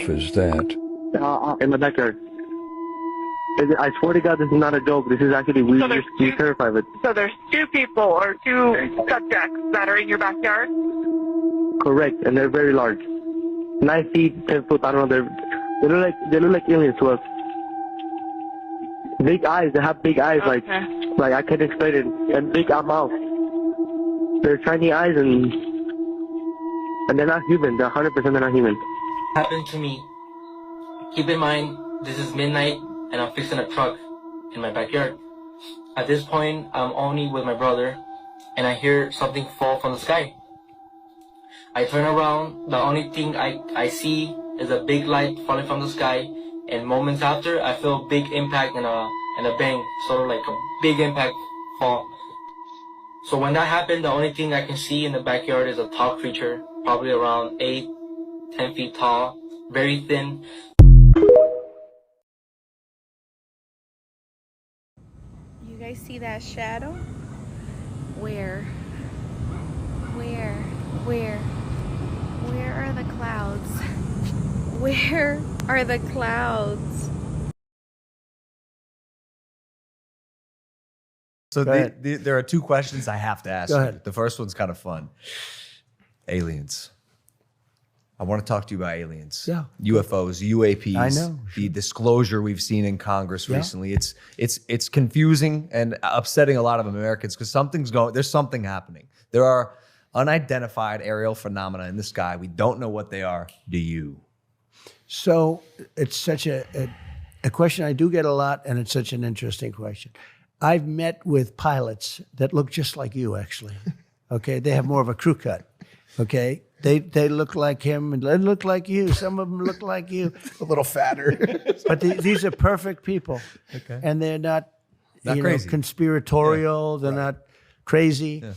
earth is that? In the backyard. I swear to God, this is not a joke. This is actually, we terrified of it. So there's two people or two subjects that are in your backyard? Correct, and they're very large. 9 feet, 10 foot, I don't know. They look like aliens to us. Big eyes, they have big eyes, like I can't explain it, and big mouth. They're shiny eyes, and they're not human. They're 100% they're not human. Happened to me. Keep in mind, this is midnight, and I'm fixing a truck in my backyard. At this point, I'm only with my brother, and I hear something fall from the sky. I turn around, the only thing I see is a big light falling from the sky, and moments after, I feel a big impact and a bang, sort of like a big impact fall. So when that happened, the only thing I can see in the backyard is a tall creature, probably around 8-10 feet tall, very thin. You guys see that shadow? Where are the clouds? Where are the clouds? So there are two questions I have to ask Go you. ahead. The first one's kind of fun. Aliens. I want to talk to you about aliens. Yeah. UFOs, UAPs. I know. The disclosure we've seen in Congress recently. It's confusing and upsetting a lot of Americans because there's something happening. There are unidentified aerial phenomena in the sky. We don't know what they are. Do you? So it's such a question I do get a lot, and it's such an interesting question. I've met with pilots that look just like you, actually. Okay, they have more of a crew cut. Okay, they look like him and they look like you. Some of them look like you, A little fatter. but these are perfect people. Okay. And they're not crazy. conspiratorial. They're not crazy. Yeah.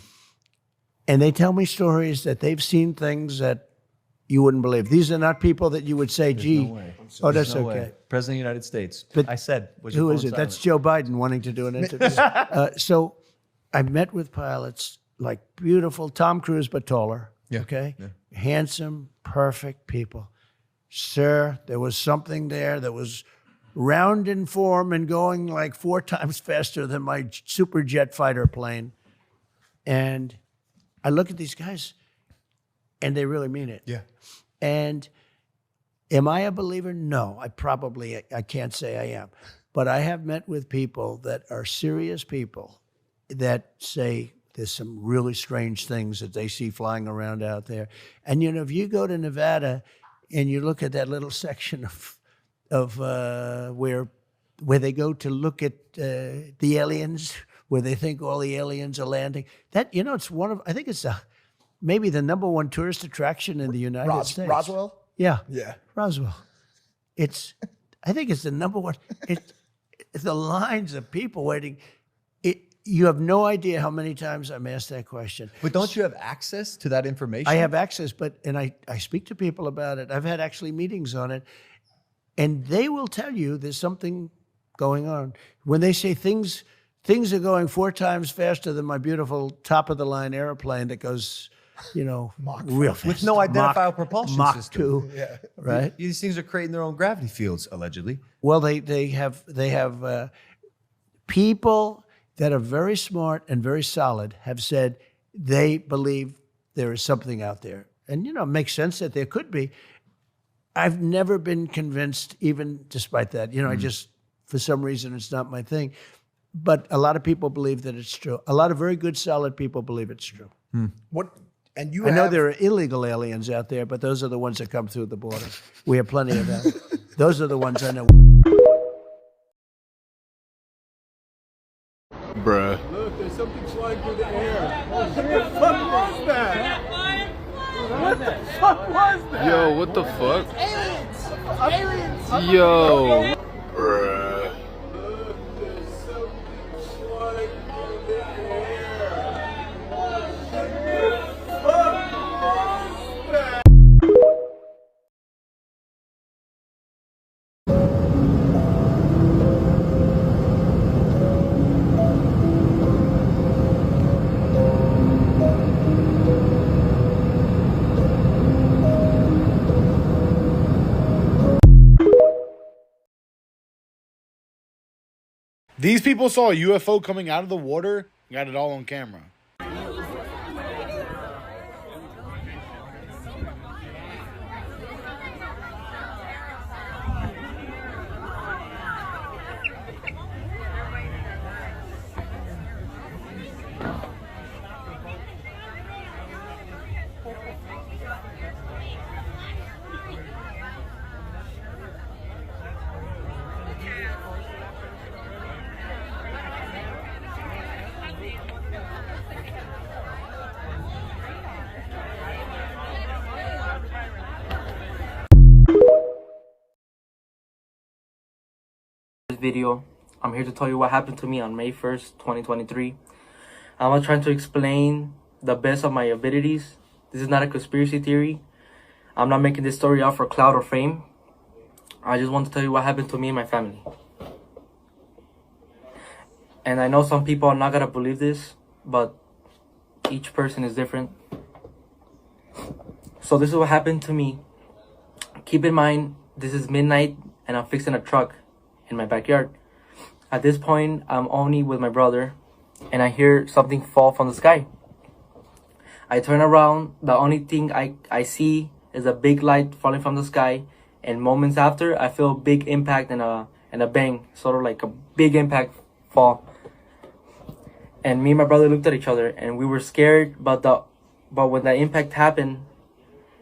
And they tell me stories that they've seen things that you wouldn't believe. These are not people that you would say, gee, No way. oh, that's No okay. way. President of the United States. But I said, was your who phone is it? silent? That's Joe Biden wanting to do an interview. So I've met with pilots like beautiful Tom Cruise, but taller. Yeah. Okay. Yeah. Handsome, perfect people. Sir, there was something there that was round in form and going like 4 times faster than my super jet fighter plane. And I look at these guys and they really mean it. Yeah. And am I a believer? No, I can't say I am. But I have met with people that are serious people that say there's some really strange things that they see flying around out there. And, if you go to Nevada and you look at that little section of where they go to look at the aliens, where they think all the aliens are landing, that, it's I think it's maybe the #1 tourist attraction in the United States. Roswell? Yeah. Yeah. Roswell. I think it's the #1. It's the lines of people waiting. You have no idea how many times I'm asked that question. But don't you have access to that information? I have access, and I speak to people about it. I've had actually meetings on it, and they will tell you there's something going on. When they say things are going 4 times faster than my beautiful top-of-the-line airplane that goes, real fast. With no identifiable propulsion Mach system. 2, Yeah. right? These things are creating their own gravity fields, allegedly. Well, they have people that are very smart and very solid have said they believe there is something out there. And, it makes sense that there could be. I've never been convinced, even despite that. I just, for some reason, it's not my thing. But a lot of people believe that it's true. A lot of very good, solid people believe it's true. What? And I know there are illegal aliens out there, but those are the ones that come through the border. We have plenty of them. Those are the ones I know. Bruh. Look, there's something flying through the air. What the fuck was that? What the fuck was that? Yo, what the fuck? Aliens! Aliens! Yo. Bruh. Look, there's something flying through the air. What the fuck was that? These people saw a UFO coming out of the water, got it all on camera. Video. I'm here to tell you what happened to me on May 1st, 2023. I'm trying to explain the best of my abilities. This is not a conspiracy theory. I'm not making this story out for clout or fame. I just want to tell you what happened to me and my family. And I know some people are not gonna believe this, but each person is different. So this is what happened to me. Keep in mind, this is midnight and I'm fixing a truck in my backyard. At this point, I'm only with my brother and I hear something fall from the sky. I turn around, the only thing I see is a big light falling from the sky, and moments after I feel a big impact and a bang, sort of like a big impact fall. And me and my brother looked at each other and we were scared, but when the impact happened,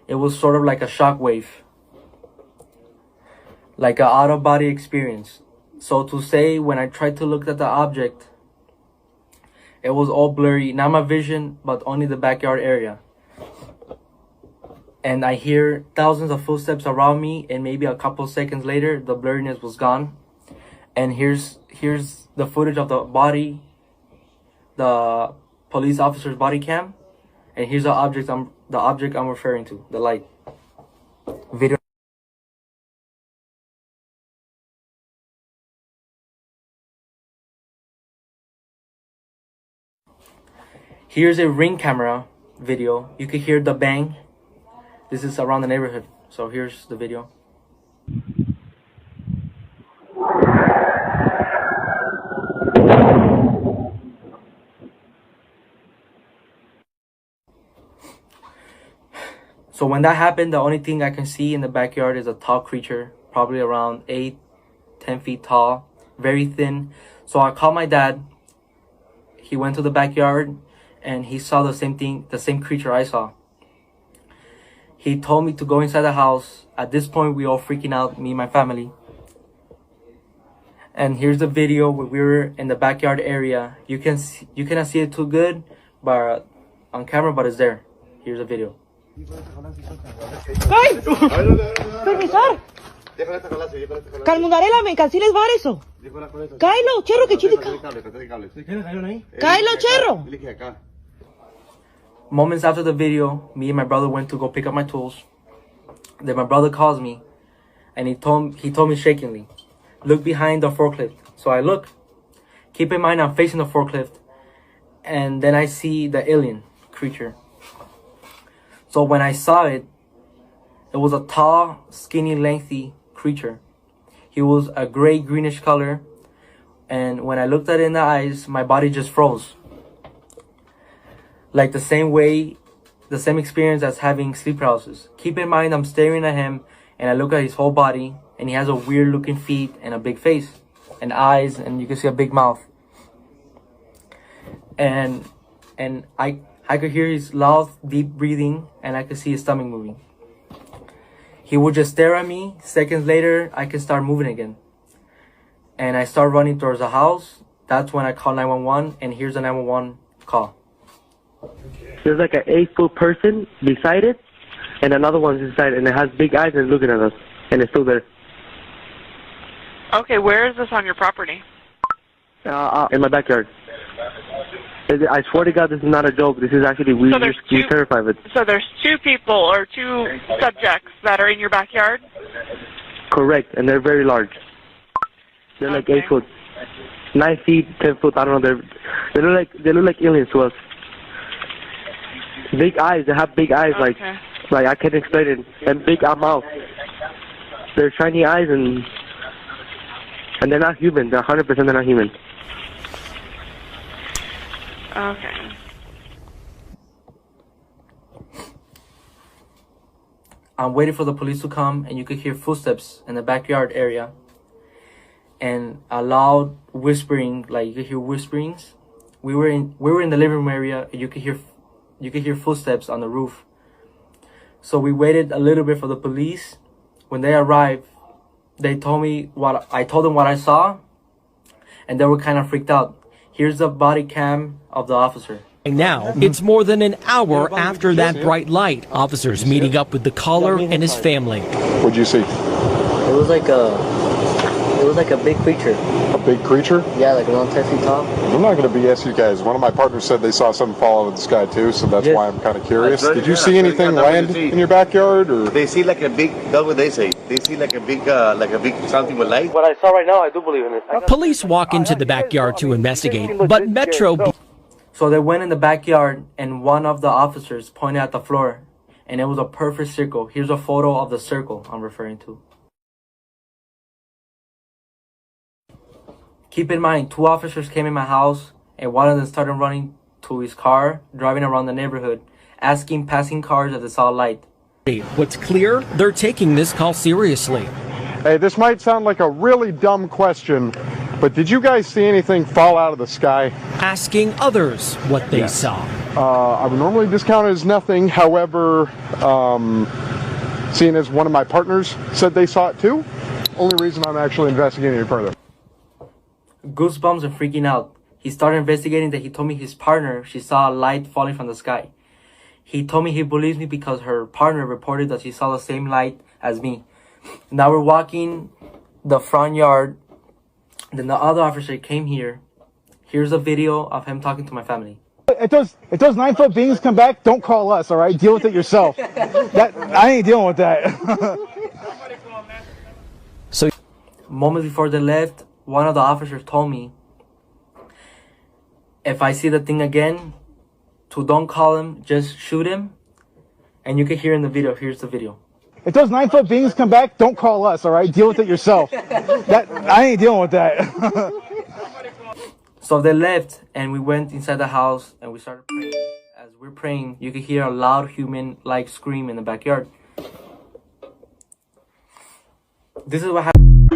it was sort of like a shock wave. Like an out-of-body experience. So to say, when I tried to look at the object, it was all blurry, not my vision, but only the backyard area. And I hear thousands of footsteps around me, and maybe a couple seconds later, the blurriness was gone. And here's the footage of the body, the police officer's body cam, and here's the object I'm referring to, the light. Video. Here's a Ring camera video. You can hear the bang. This is around the neighborhood. So here's the video. So when that happened, the only thing I can see in the backyard is a tall creature, probably around 8-10 feet tall, very thin. So I called my dad. He went to the backyard and he saw the same thing, the same creature I saw. He told me to go inside the house. At this point, we all freaking out, me and my family. And here's the video where we were in the backyard area. You cannot see it too good, but on camera, but it's there. Here's the video. ¡Ay! ¡Permisar! Calmundarela, me canceles bar eso. Cáelo, cherro, que chile. Cáelo, cherro. Moments after the video, me and my brother went to go pick up my tools. Then my brother calls me, and he told me shakingly, "Look behind the forklift." So I look. Keep in mind, I'm facing the forklift, and then I see the alien creature. So when I saw it, it was a tall, skinny, lengthy creature. He was a gray, greenish color, and when I looked at it in the eyes, my body just froze. Like the same experience as having sleep paralysis. Keep in mind, I'm staring at him, and I look at his whole body, and he has a weird looking feet and a big face and eyes, and you can see a big mouth. And I could hear his loud, deep breathing, and I could see his stomach moving. He would just stare at me. Seconds later, I could start moving again. And I start running towards the house. That's when I call 911, and here's the 911 call. There's like an 8-foot person beside it, and another one's inside, and it has big eyes and looking at us, and it's still there. Okay, where is this on your property? In my backyard. I swear to God, this is not a joke. This is actually we're terrified of it. So there's two people or two subjects that are in your backyard? Correct, and they're very large. They're like 8 foot, 9 feet, 10 foot. I don't know. They look like aliens to us. Big eyes. They have big eyes, like I can't explain it, and big mouth. They're shiny eyes, and they're not human. They're 100% they're not human. Okay. I'm waiting for the police to come, and you could hear footsteps in the backyard area and a loud whispering, like you could hear whisperings. We were in the living room area, and you could hear footsteps on the roof. So we waited a little bit for the police. When they arrived, they told me I told them what I saw, and they were kind of freaked out. Here's the body cam of the officer. Now, it's more than an hour after that bright light. Officers meeting up with the caller and his family. What'd you see? It was like a big creature. A big creature? Yeah, like around 10 feet tall. I'm not going to BS you guys. One of my partners said they saw something fall out of the sky too, so that's why I'm kind of curious. Did you see anything land in your backyard, or? They see like a big, that's what they say. They see like a big something with light. What I saw right now, I do believe in it. Police walk into the backyard to investigate, but Metro... So they went in the backyard, and one of the officers pointed at the floor, and it was a perfect circle. Here's a photo of the circle I'm referring to. Keep in mind, 2 officers came in my house, and one of them started running to his car, driving around the neighborhood, asking passing cars if they saw light. What's clear, they're taking this call seriously. Hey, this might sound like a really dumb question, but did you guys see anything fall out of the sky? Asking others what they saw. I would normally discount it as nothing. However, seeing as one of my partners said they saw it too, only reason I'm actually investigating it further. Goosebumps and freaking out. He started investigating that he told me his partner, she saw a light falling from the sky. He told me he believes me because her partner reported that she saw the same light as me. Now we're walking the front yard. Then the other officer came here. Here's a video of him talking to my family. If those 9-foot beings come back, don't call us, all right? Deal with it yourself. I ain't dealing with that. So, moments before they left, one of the officers told me, if I see the thing again, to don't call him, just shoot him. And you can hear in the video. Here's the video. If those 9-foot beings come back, don't call us, all right? Deal with it yourself. I ain't dealing with that. So they left, and we went inside the house, and we started praying. As we're praying, you could hear a loud human-like scream in the backyard. This is what happened.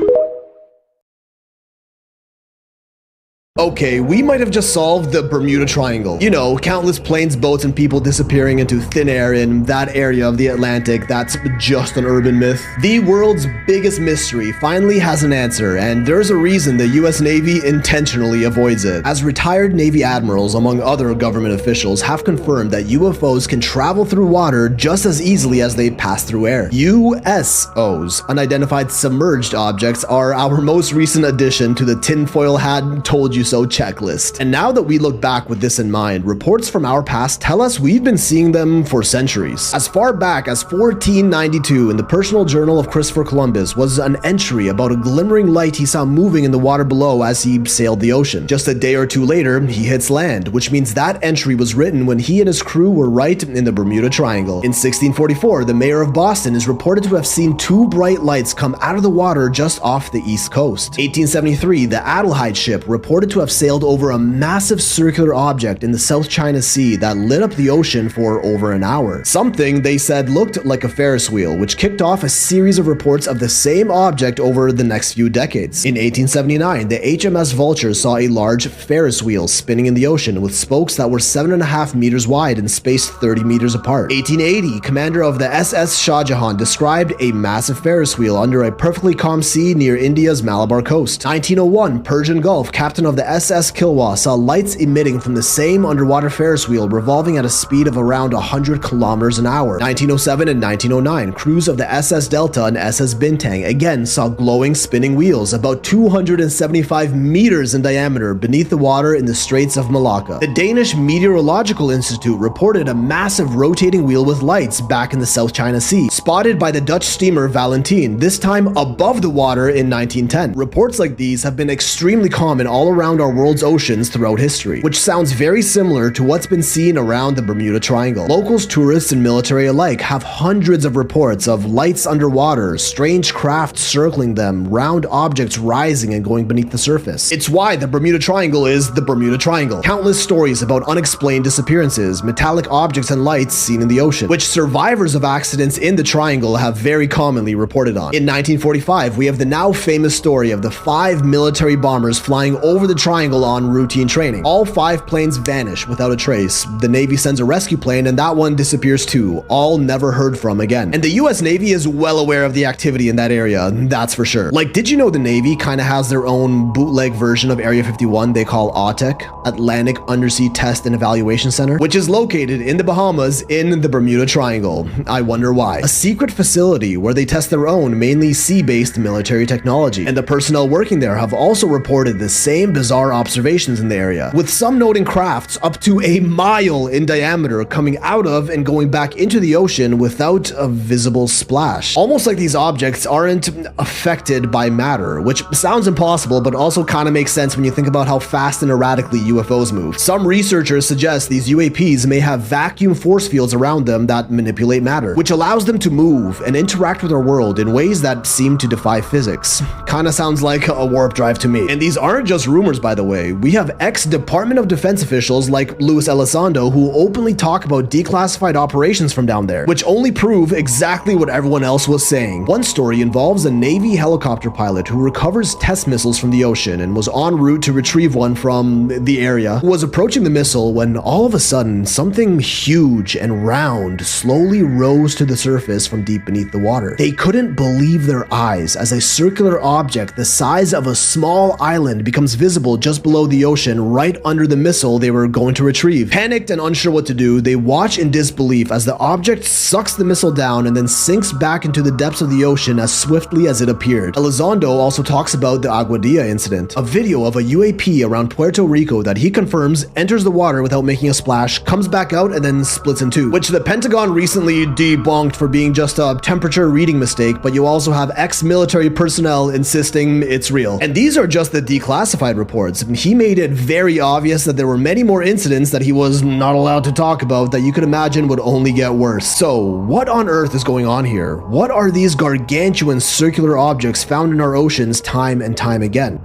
Okay, we might have just solved the Bermuda Triangle. You know, countless planes, boats, and people disappearing into thin air in that area of the Atlantic that's just an urban myth. The world's biggest mystery finally has an answer, and there's a reason the US Navy intentionally avoids it. As retired Navy admirals, among other government officials, have confirmed that UFOs can travel through water just as easily as they pass through air. USOs, unidentified submerged objects, are our most recent addition to the tinfoil hat told you so checklist. And now that we look back with this in mind, reports from our past tell us we've been seeing them for centuries. As far back as 1492, in the personal journal of Christopher Columbus was an entry about a glimmering light he saw moving in the water below as he sailed the ocean. Just a day or two later, he hits land, which means that entry was written when he and his crew were right in the Bermuda Triangle. In 1644, the mayor of Boston is reported to have seen 2 bright lights come out of the water just off the east coast. 1873, the Adelheid ship reported to have sailed over a massive circular object in the South China Sea that lit up the ocean for over an hour. Something they said looked like a Ferris wheel, which kicked off a series of reports of the same object over the next few decades. In 1879, the HMS Vulture saw a large Ferris wheel spinning in the ocean with spokes that were 7.5 meters wide and spaced 30 meters apart. 1880, commander of the SS Shah Jahan described a massive Ferris wheel under a perfectly calm sea near India's Malabar coast. 1901, Persian Gulf, captain of the SS Kilwa saw lights emitting from the same underwater Ferris wheel revolving at a speed of around 100 kilometers an hour. 1907 and 1909, crews of the SS Delta and SS Bintang again saw glowing spinning wheels about 275 meters in diameter beneath the water in the Straits of Malacca. The Danish Meteorological Institute reported a massive rotating wheel with lights back in the South China Sea, spotted by the Dutch steamer Valentine, this time above the water in 1910. Reports like these have been extremely common all around around our world's oceans throughout history, which sounds very similar to what's been seen around the Bermuda Triangle. Locals, tourists, and military alike have hundreds of reports of lights underwater, strange craft circling them, round objects rising and going beneath the surface. It's why the Bermuda Triangle is the Bermuda Triangle. Countless stories about unexplained disappearances, metallic objects, and lights seen in the ocean, which survivors of accidents in the triangle have very commonly reported on. In 1945, we have the now famous story of the 5 military bombers flying over the triangle on routine training. All 5 planes vanish without a trace. The Navy sends a rescue plane and that one disappears too, all never heard from again. And the US Navy is well aware of the activity in that area, that's for sure. Like, did you know the Navy kind of has their own bootleg version of Area 51 they call AUTEC, Atlantic Undersea Test and Evaluation Center, which is located in the Bahamas in the Bermuda Triangle. I wonder why. A secret facility where they test their own, mainly sea-based military technology. And the personnel working there have also reported the same bizarre observations in the area, with some noting crafts up to a mile in diameter coming out of and going back into the ocean without a visible splash. Almost like these objects aren't affected by matter, which sounds impossible but also kind of makes sense when you think about how fast and erratically UFOs move. Some researchers suggest these UAPs may have vacuum force fields around them that manipulate matter, which allows them to move and interact with our world in ways that seem to defy physics. Kinda sounds like a warp drive to me. And these aren't just rumors, by the way. We have ex-Department of Defense officials like Luis Elizondo who openly talk about declassified operations from down there, which only prove exactly what everyone else was saying. One story involves a Navy helicopter pilot who recovers test missiles from the ocean and was en route to retrieve one from the area, who was approaching the missile when all of a sudden something huge and round slowly rose to the surface from deep beneath the water. They couldn't believe their eyes as a circular object the size of a small island becomes visible just below the ocean right under the missile they were going to retrieve. Panicked and unsure what to do, they watch in disbelief as the object sucks the missile down and then sinks back into the depths of the ocean as swiftly as it appeared. Elizondo also talks about the Aguadilla incident, a video of a UAP around Puerto Rico that he confirms enters the water without making a splash, comes back out, and then splits in two, which the Pentagon recently debunked for being just a temperature reading mistake, but you also have ex-military personnel insisting it's real. And these are just the declassified reports. He made it very obvious that there were many more incidents that he was not allowed to talk about that you could imagine would only get worse. So, what on earth is going on here? What are these gargantuan circular objects found in our oceans time and time again?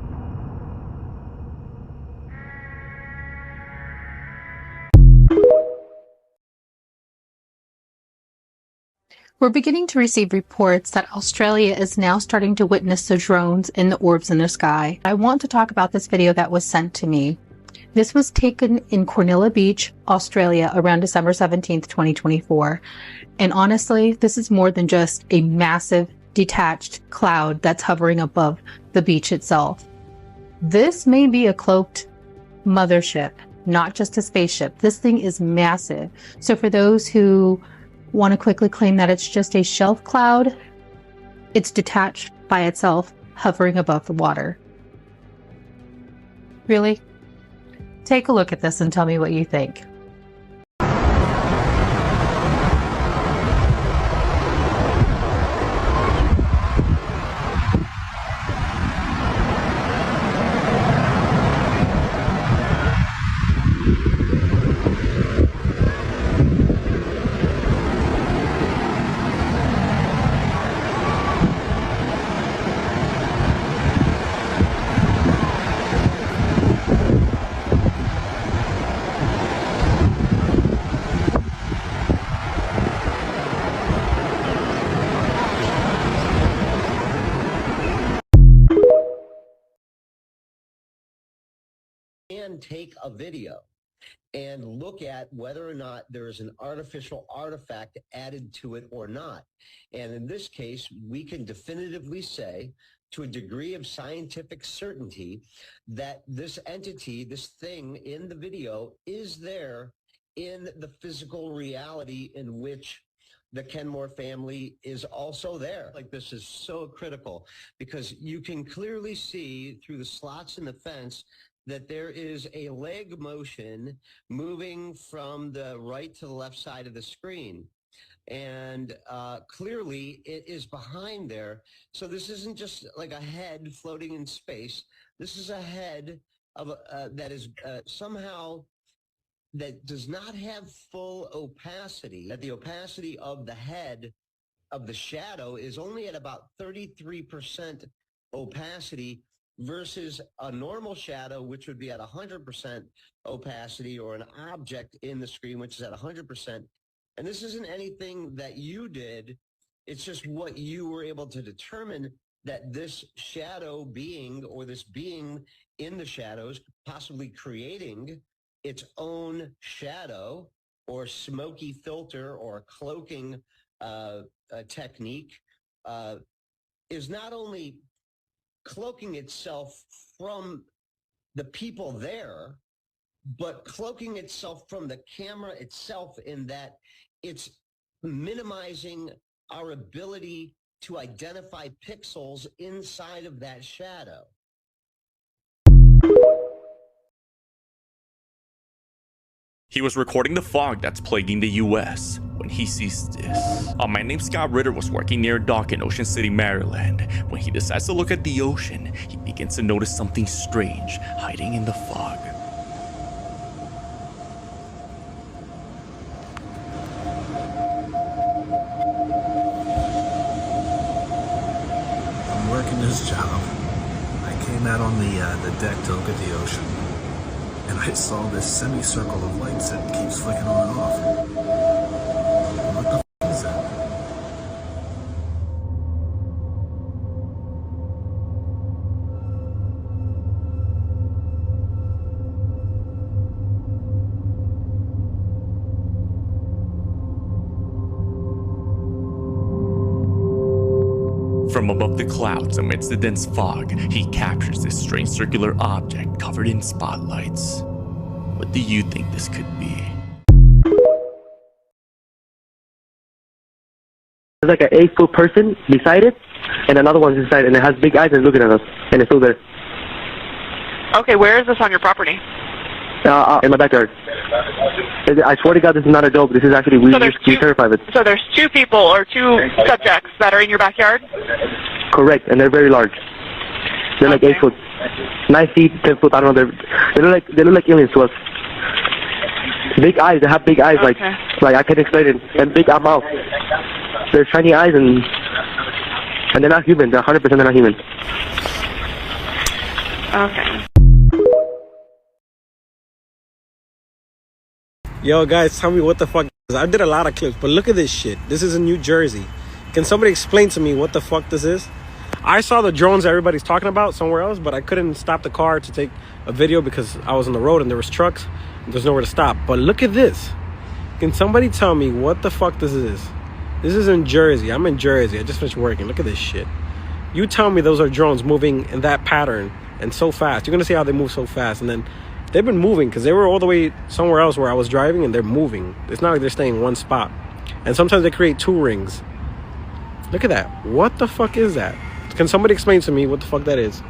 We're beginning to receive reports that Australia is now starting to witness the drones and the orbs in the sky. I want to talk about this video that was sent to me. This was taken in Cornilla Beach, Australia, around December 17th, 2024. And honestly, this is more than just a massive detached cloud that's hovering above the beach itself. This may be a cloaked mothership, not just a spaceship. This thing is massive. So for those who want to quickly claim that it's just a shelf cloud, it's detached by itself, hovering above the water. Really? Take a look at this and tell me what you think. And take a video and look at whether or not there is an artificial artifact added to it or not. And in this case, we can definitively say, to a degree of scientific certainty, that this entity, this thing in the video, is there in the physical reality in which the Kenmore family is also there. Like, this is so critical because you can clearly see through the slots in the fence that there is a leg motion moving from the right to the left side of the screen. And clearly it is behind there. So this isn't just like a head floating in space. This is a head of that is somehow that does not have full opacity, that the opacity of the head of the shadow is only at about 33% opacity versus a normal shadow, which would be at 100% opacity, or an object in the screen, which is at 100%. And this isn't anything that you did. It's just what you were able to determine, that this shadow being, or this being in the shadows, possibly creating its own shadow or smoky filter or cloaking technique, is not only cloaking itself from the people there, but cloaking itself from the camera itself, in that it's minimizing our ability to identify pixels inside of that shadow. He was recording the fog that's plaguing the US when he sees this. A man named Scott Ritter was working near a dock in Ocean City, Maryland. When he decides to look at the ocean, he begins to notice something strange hiding in the fog. I'm working this job. I came out on the deck to look at the ocean, and I saw this semicircle of lights that keeps flicking on and off. What the f is that? From above the clouds amidst the dense fog, he captures this strange circular object covered in spotlights. What do you think this could be? There's like an 8-foot person beside it, and another one's inside, and it has big eyes and looking at us, and it's still there. Okay, where is this on your property? In my backyard. I swear to God, this is not a joke. This is actually, we terrified of it. So there's two people or two subjects that are in your backyard? Correct, and they're very large. They're like 8 foot, 9 feet, 10 foot. I don't know. They look like aliens to us. Big eyes. They have big eyes, like I can't explain it. And big mouth. They're shiny eyes, and they're not human. They're 100% they're not human. Okay. Yo, guys, tell me what the fuck. I did a lot of clips, but look at this shit. This is in New Jersey. Can somebody explain to me what the fuck this is? I saw the drones everybody's talking about somewhere else, but I couldn't stop the car to take a video because I was on the road and there was trucks. And there's nowhere to stop. But look at this. Can somebody tell me what the fuck this is? This is in Jersey. I'm in Jersey. I just finished working. Look at this shit. You tell me those are drones moving in that pattern and so fast. You're going to see how they move so fast. And then they've been moving because they were all the way somewhere else where I was driving, and they're moving. It's not like they're staying in one spot. And sometimes they create 2 rings. Look at that. What the fuck is that? Can somebody explain to me what the fuck that is?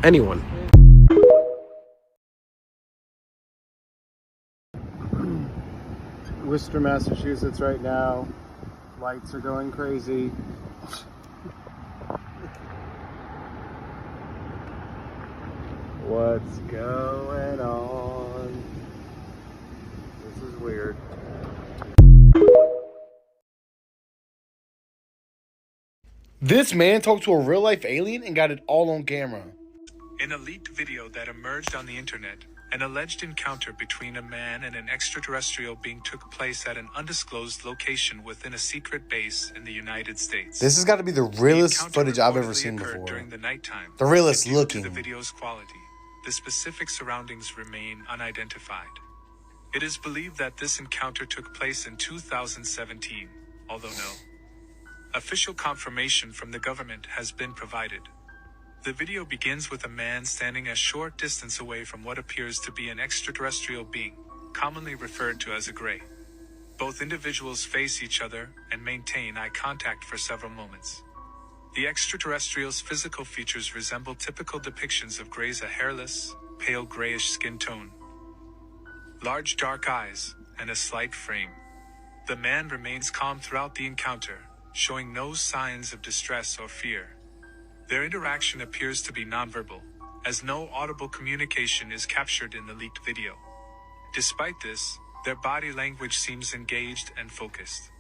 Anyone? Worcester, Massachusetts right now. Lights are going crazy. What's going on? This is weird. This man talked to a real-life alien and got it all on camera. In a leaked video that emerged on the internet, an alleged encounter between a man and an extraterrestrial being took place at an undisclosed location within a secret base in the United States. This has got to be the realest footage I've ever seen before. During the nighttime. The realest Due looking. to the video's quality, the specific surroundings remain unidentified. It is believed that this encounter took place in 2017, although no official confirmation from the government has been provided. The video begins with a man standing a short distance away from what appears to be an extraterrestrial being, commonly referred to as a gray. Both individuals face each other and maintain eye contact for several moments. The extraterrestrial's physical features resemble typical depictions of grays: a hairless, pale grayish skin tone, large dark eyes, and a slight frame. The man remains calm throughout the encounter, showing no signs of distress or fear. Their interaction appears to be nonverbal, as no audible communication is captured in the leaked video. Despite this, their body language seems engaged and focused.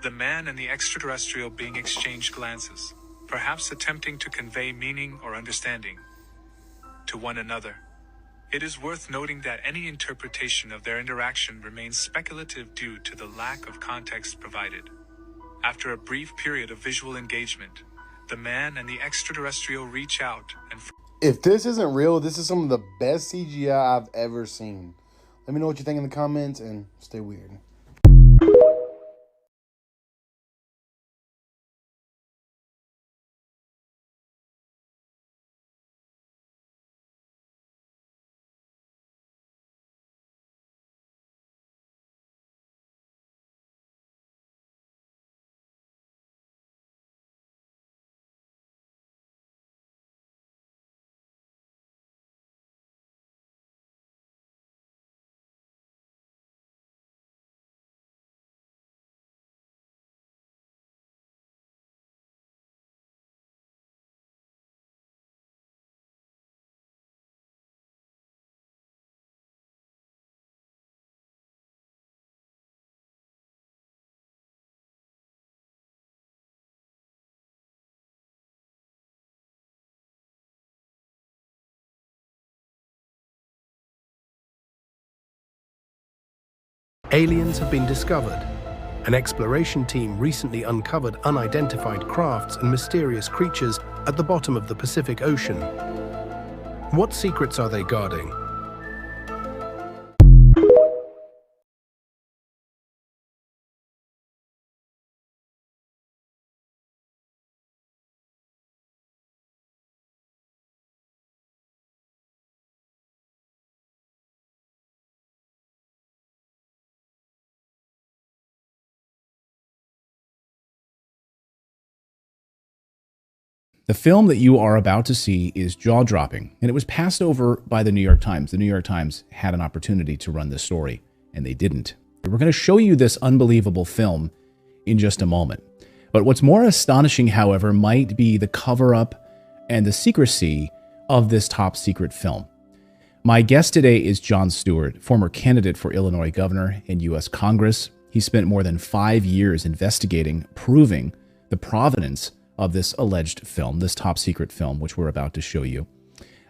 The man and the extraterrestrial being exchange glances, perhaps attempting to convey meaning or understanding to one another. It is worth noting that any interpretation of their interaction remains speculative due to the lack of context provided. After a brief period of visual engagement, the man and the extraterrestrial reach out and... If this isn't real, this is some of the best CGI I've ever seen. Let me know what you think in the comments and stay weird. Aliens have been discovered. An exploration team recently uncovered unidentified crafts and mysterious creatures at the bottom of the Pacific Ocean. What secrets are they guarding? The film that you are about to see is jaw-dropping, and it was passed over by the New York Times. The New York Times had an opportunity to run this story, and they didn't. We're going to show you this unbelievable film in just a moment. But what's more astonishing, however, might be the cover-up and the secrecy of this top-secret film. My guest today is Jon Stewart, former candidate for Illinois governor and U.S. Congress. He spent more than 5 years investigating, proving the provenance of this alleged film, this top secret film, which we're about to show you,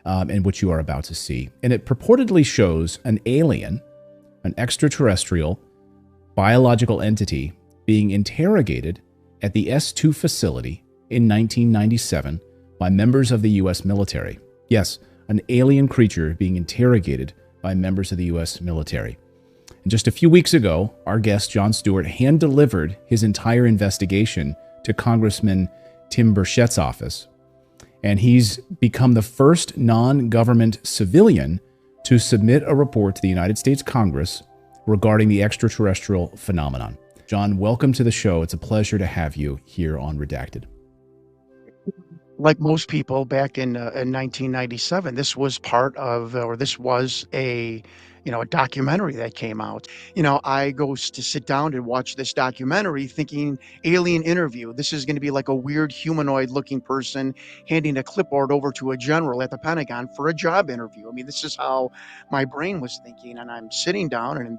and which you are about to see. And it purportedly shows an alien, an extraterrestrial, biological entity being interrogated at the S2 facility in 1997 by members of the U.S. military. Yes, an alien creature being interrogated by members of the U.S. military. And just a few weeks ago, our guest, Jon Stewart, hand-delivered his entire investigation to Congressman Tim Burchett's office, and he's become the first non-government civilian to submit a report to the United States Congress regarding the extraterrestrial phenomenon. Jon, welcome to the show. It's a pleasure to have you here on Redacted. Like most people back in 1997, this was part of, or this was a documentary that came out. I go to sit down and watch this documentary thinking alien interview. This is going to be like a weird humanoid looking person handing a clipboard over to a general at the Pentagon for a job interview. I mean, this is how my brain was thinking. And I'm sitting down, and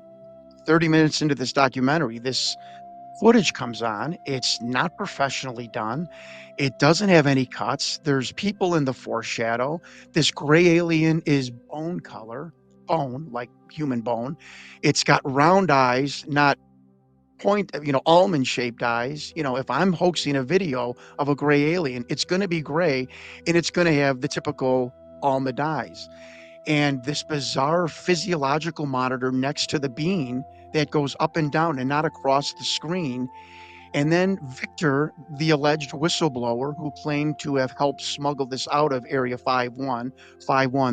30 minutes into this documentary, this footage comes on. It's not professionally done. It doesn't have any cuts. There's people in the foreshadow. This gray alien is bone color. Bone, like human bone. It's got round eyes, not almond-shaped eyes. If I'm hoaxing a video of a gray alien, it's going to be gray, and it's going to have the typical almond eyes. And this bizarre physiological monitor next to the being that goes up and down and not across the screen. And then Victor, the alleged whistleblower who claimed to have helped smuggle this out of Area 51,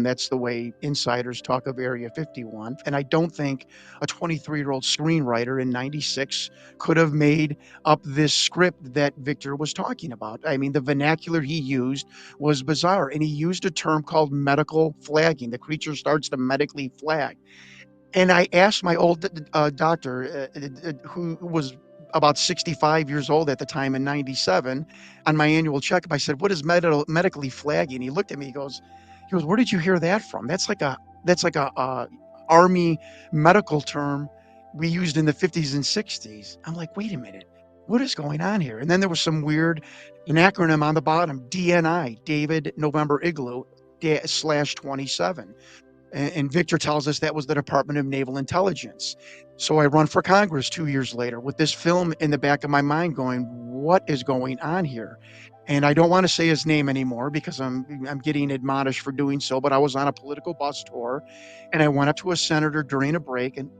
that's the way insiders talk of Area 51. And I don't think a 23-year-old screenwriter in 96 could have made up this script that Victor was talking about. I mean, the vernacular he used was bizarre, and he used a term called medical flagging. The creature starts to medically flag. And I asked my old doctor, who was about 65 years old at the time in 97, on my annual checkup, I said, what is medically flagging? He looked at me, he goes, He goes, where did you hear that from? That's like a Army medical term we used in the 50s and 60s. I'm like, wait a minute, what is going on here? And then there was some weird, an acronym on the bottom, DNI, David November Igloo /27. And Victor tells us that was the Department of Naval Intelligence. So I run for Congress 2 years later with this film in the back of my mind going, what is going on here? And I don't want to say his name anymore because I'm getting admonished for doing so, but I was on a political bus tour and I went up to a senator during a break and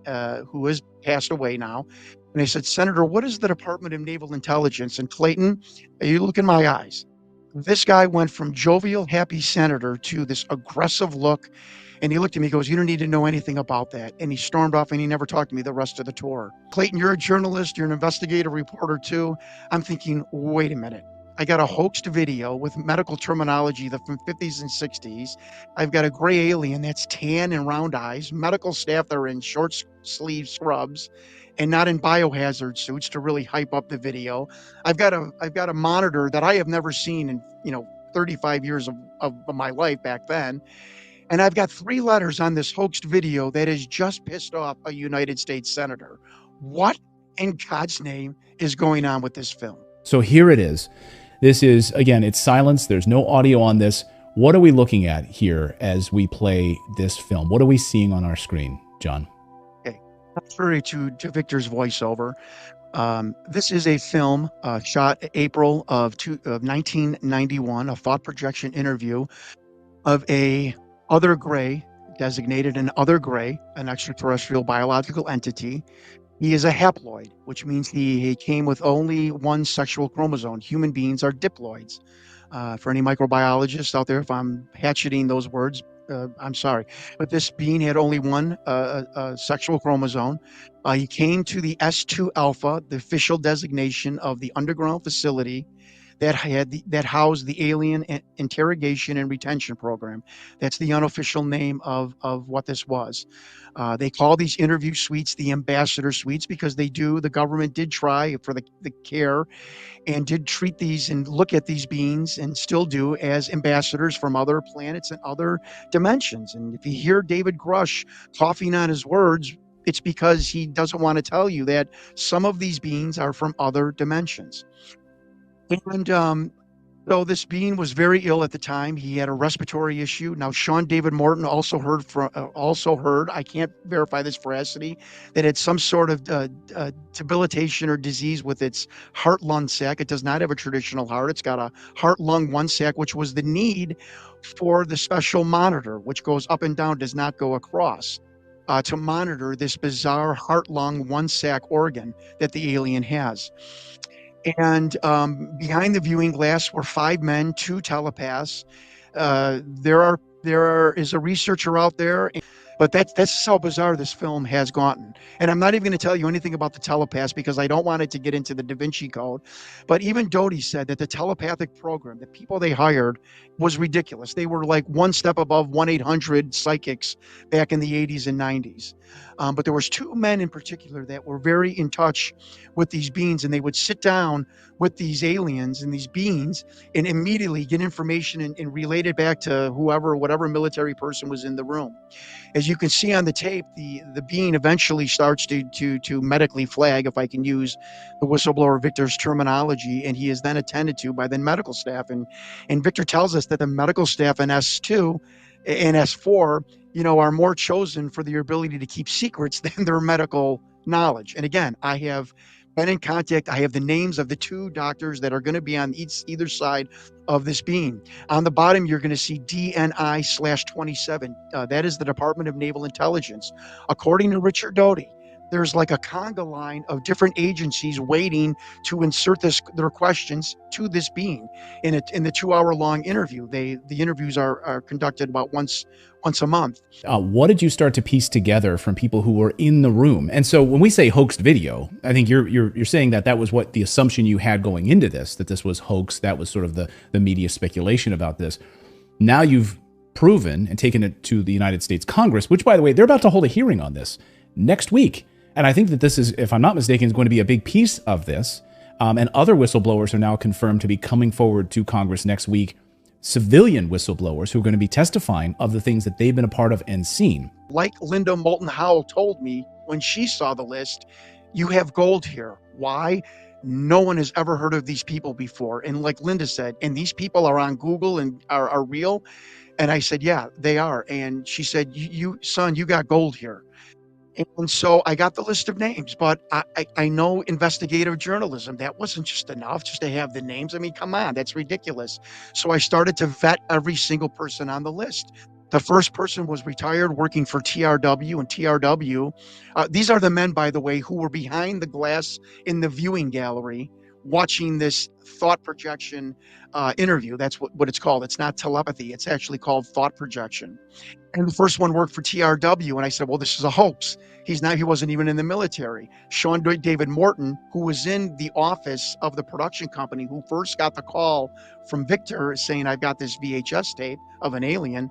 who has passed away now. And I said, Senator, what is the Department of Naval Intelligence? And Clayton, you look in my eyes. This guy went from jovial, happy senator to this aggressive look. And he looked at me, he goes, you don't need to know anything about that. And he stormed off and he never talked to me the rest of the tour. Clayton, you're a journalist, you're an investigative reporter too. I'm thinking, wait a minute. I got a hoaxed video with medical terminology from 50s and 60s. I've got a gray alien that's tan and round eyes, medical staff that are in short sleeve scrubs and not in biohazard suits to really hype up the video. I've got a monitor that I have never seen in 35 years of my life back then. And I've got 3 letters on this hoaxed video that has just pissed off a United States senator. What in God's name is going on with this film? So here it is. This is, again, it's silence. There's no audio on this. What are we looking at here as we play this film? What are we seeing on our screen, John? Okay, contrary to Victor's voiceover, this is a film shot April of 1991, a thought projection interview of a other gray, designated an other gray, an extraterrestrial biological entity. He is a haploid, which means he came with only one sexual chromosome. Human beings are diploids. For any microbiologists out there, if I'm hatcheting those words, I'm sorry. But this being had only one sexual chromosome. He came to the S2 Alpha, the official designation of the underground facility that housed the Alien Interrogation and Retention Program. That's the unofficial name of what this was. They call these interview suites the ambassador suites because the government did try for the care and did treat these and look at these beings and still do as ambassadors from other planets and other dimensions. And if you hear David Grush coughing on his words, it's because he doesn't want to tell you that some of these beings are from other dimensions. And so this being was very ill at the time. He had a respiratory issue. Now, Sean David Morton also heard, I can't verify this veracity, that it's some sort of debilitation or disease with its heart-lung sac. It does not have a traditional heart. It's got a heart-lung one sac, which was the need for the special monitor, which goes up and down, does not go across, to monitor this bizarre heart-lung one sac organ that the alien has. And behind the viewing glass were 5 men, 2 telepaths. There is a researcher out there, but that's how bizarre this film has gotten. And I'm not even going to tell you anything about the telepaths because I don't want it to get into the Da Vinci Code. But even Doty said that the telepathic program, the people they hired, was ridiculous. They were like one step above 1-800 psychics back in the 80s and 90s. But there was 2 men in particular that were very in touch with these beings, and they would sit down with these aliens and these beings and immediately get information and relate it back to whatever military person was in the room. As you can see on the tape, the being eventually starts to medically flag, if I can use the whistleblower Victor's terminology, and he is then attended to by the medical staff. And Victor tells us that the medical staff in S2 and S4, are more chosen for their ability to keep secrets than their medical knowledge. And again, I have been in contact. I have the names of the 2 doctors that are going to be on either side of this beam. On the bottom, you're going to see DNI/27. That is the Department of Naval Intelligence. According to Richard Doty, there's like a conga line of different agencies waiting to insert their questions to this being in the 2-hour-long interview. The interviews are conducted about once a month. What did you start to piece together from people who were in the room? And so when we say hoaxed video, I think you're saying that was what the assumption you had going into this, that this was hoax. That was sort of the media speculation about this. Now you've proven and taken it to the United States Congress, which, by the way, they're about to hold a hearing on this next week. And I think that this is, if I'm not mistaken, is going to be a big piece of this. And other whistleblowers are now confirmed to be coming forward to Congress next week civilian whistleblowers who are going to be testifying of the things that they've been a part of and seen. Like Linda Moulton Howe told me when she saw the list, you have gold here. Why? No one has ever heard of these people before. And like Linda said, and these people are on Google and are real. And I said, yeah, they are. And she said, son, you got gold here. And so I got the list of names, but I know investigative journalism. That wasn't just enough just to have the names. I mean, come on, that's ridiculous. So I started to vet every single person on the list. The first person was retired, working for TRW, and TRW. These are the men, by the way, who were behind the glass in the viewing gallery watching this thought projection interview. That's what it's called. It's not telepathy. It's actually called thought projection. And the first one worked for TRW. And I said, well, this is a hoax. He wasn't even in the military. Sean David Morton, who was in the office of the production company, who first got the call from Victor saying, I've got this VHS tape of an alien,